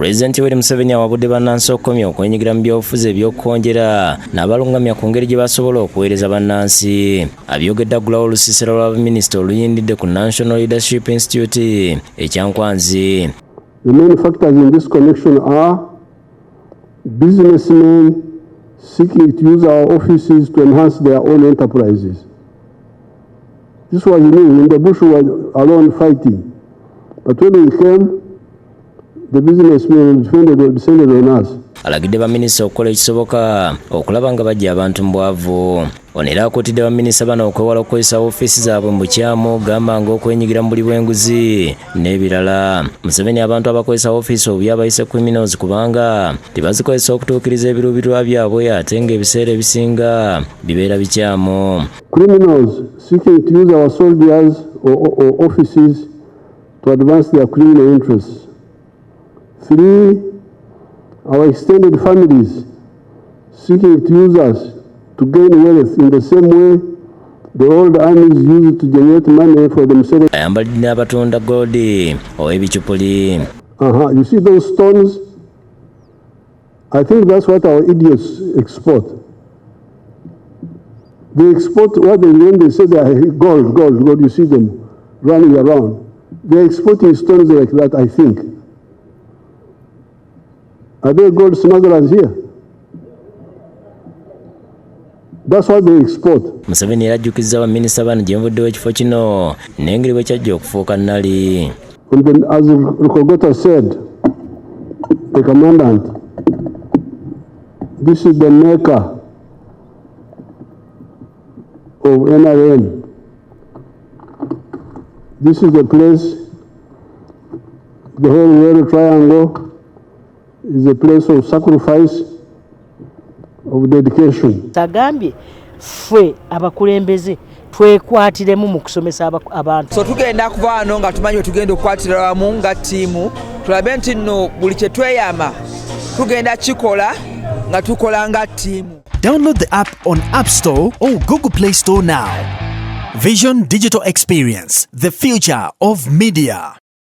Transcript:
President Museveni awabudde bannansi okukomya okwenyigira mu byobufuzi eby'okkonjera n'abalungamya ku ngeri gye basobola okuweereza bannansi. Abyogedde aggulawo olusiisira lwa baminisita oluyindidde ku National Leadership Institute ekyankwanzi. The main factors in this connection are businessmen seeking to use our offices to enhance their own enterprises. This was new. In the bush we were alone fighting. But when we came, the businessmen descended on us. Alagidde baminisita okukola ekisoboka okulaba nga bajja abantu mu bwavu. Ono era akuutidde baminisita bano okwewala okukozesa ofiisi zaabwe mu bukyamu gamba ng'okwenyigira mu buli bw'enguzi n'ebirala. Museveni abantu abakozesa ofiisi obubi abayise criminals kubanga tebazikozesa okutuukiriza ebiruubirirwa byabwe ate ng'ebiseera ebisinga bibeera bikyamu. Criminals seeking to use our soldiers or offices to advance their criminal interests. 3, our extended families seeking to use us to gain wealth in the same way the old armies used to generate money for themselves. Ayambalidde n'abatunda gold ow'ebicupuli. You see those stones? I think that's what our idiots export. They export what when they say they are gold, you see them running around. They're exporting stones like that, I think. Are there gold smugglers here? That's what they export. Museveni yajjukizza baminisita bano gye muvuddewo ekifo kino n'engeri bwe kyajja okufuuka nnali. As Rukogota said, the commandant, this is the maker of NRM. This is the place, the whole World Triangle is a place of sacrifice, of dedication. Sagambye fwe abakulembeze twekwatiremu mu kusomesa abantu. So tugenda kuva wano nga tumanyi tugenda okukwatira wamu nga ttiimu tulabe nti nno buli kye tweyama tugenda kikola nga tukola nga ttiimu. Download the app on App Store or Google Play Store now. Vision Digital Experience, the future of media.